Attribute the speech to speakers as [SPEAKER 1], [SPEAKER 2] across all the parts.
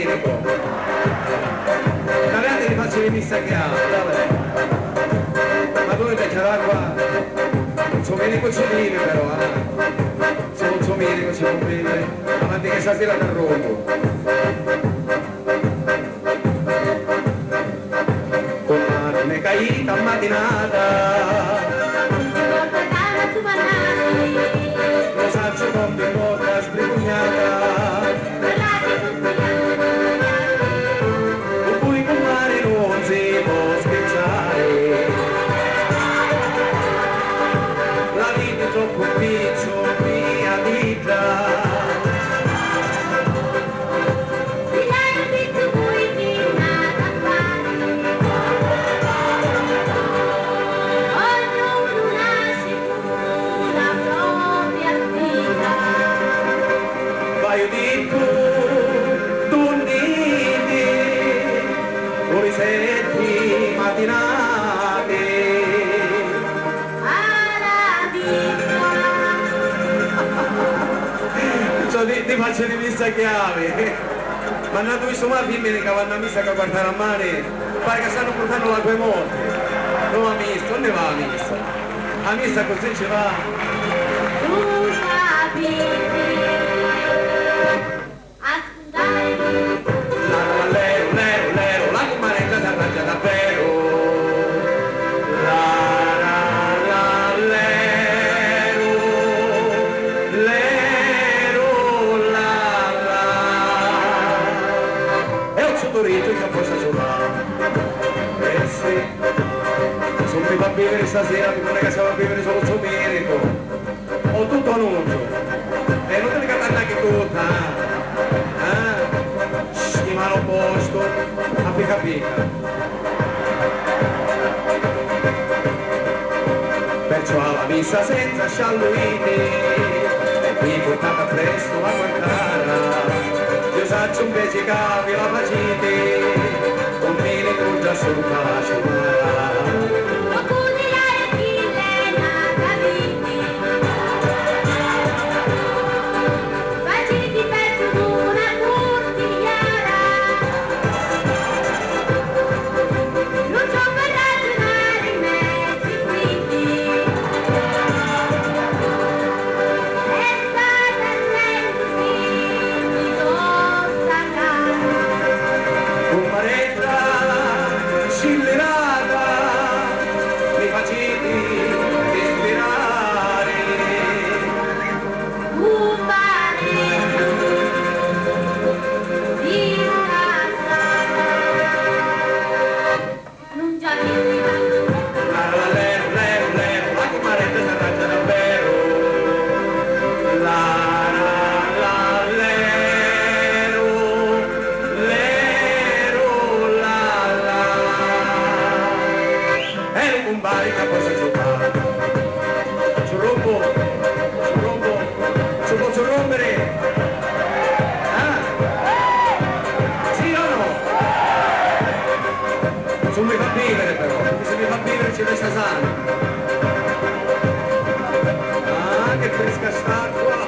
[SPEAKER 1] Domenico. Magari li faccio venire sacchiamo, dai. Ma dove beccherà qua? Domenico ci vive però, Solo Domenico ci può vivere. Avanti che stasera da Roma. Con mano caída mattinata. Lo saccio con di bocca sbrigognata. Oppure con mare non si può scherzare. La vita è troppo piccola, vita. Ti faccio di messa chiave, ma non tu insomma femmine che vanno a messa che guardare a mare, pare che stanno portando la tua morte. Non va a messa, dove va a messa? A messa così ci va.
[SPEAKER 2] Tu sapevi
[SPEAKER 1] Lero, la comaretta si arrangia davvero. Sono qui a vivere stasera, mi pare che siamo a vivere solo il Domenico. Ho tutto annuncio. E non te ne cantare neanche tutta. Schimano posto, a pica pica. Perciò alla messa senza scialluiti, e qui portata presto a guardare. Io saccio un pezzo cavi la facite. Domenico già sul calcio. Non mi fa vivere però, perché se mi fa vivere ci resta sano. Ah, che fresca sta qua!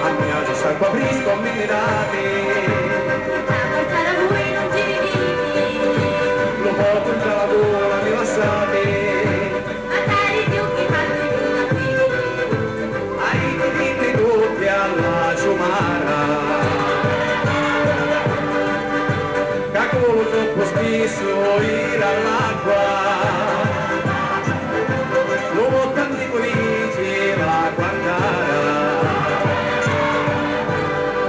[SPEAKER 1] A me oggi sta qua fresco, a me date.
[SPEAKER 2] a lui non ci vivi.
[SPEAKER 1] Lo porto già la gola, mi passate.
[SPEAKER 2] A dare più che fanno qui.
[SPEAKER 1] Ai tutti tutti alla ciumara. Troppo spesso ir all'acqua, l'uomo tanto diceva a guardare,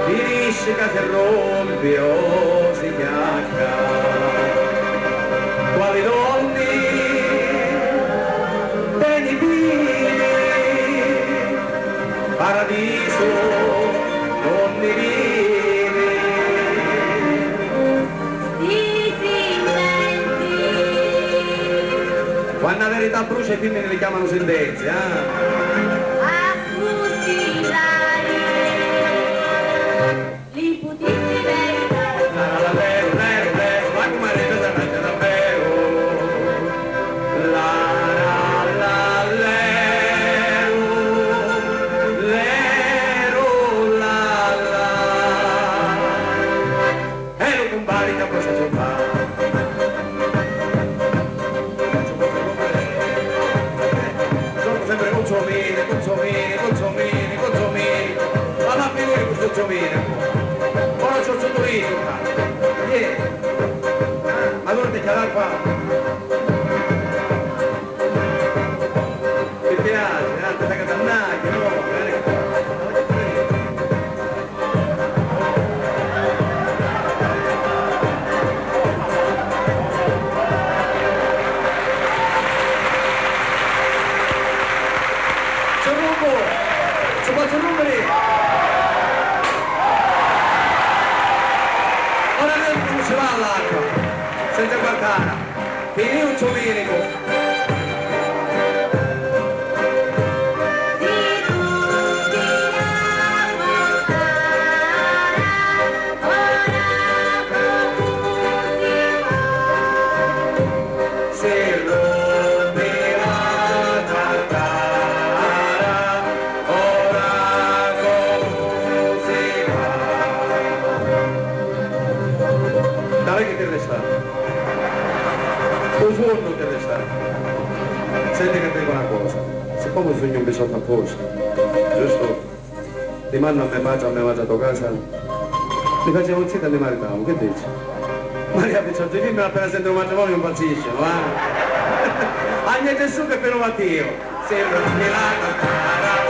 [SPEAKER 1] finisce che si rompe o si chiacca, quali donne, beni vivi, paradiso, donne vive. Quando la verità brucia i femmine li chiamano sentenze,
[SPEAKER 2] A fucilare l'imputizia verità.
[SPEAKER 1] la comaretta si arrangia davvero. Lero, la giovine. Ora c'ho sorriso qua. Vieni. Allora ti chiamare qua. Mi piace, ti fai catannare, no? Ci faccio numeri! Ora non ci va all'acqua, senza guardare, finì un ciominico. Un giorno deve stare. Senti che ti dico una cosa, siccome sogno un bisogno apposta, giusto? Ti mando a me mangia a casa, mi facevo un zitto e mi maritavo, che dici? Maria Picciotti, dimmi appena sento un matrimonio impazziscono, eh? Agnè Gesù che per un Mattio, sembra un miracolo.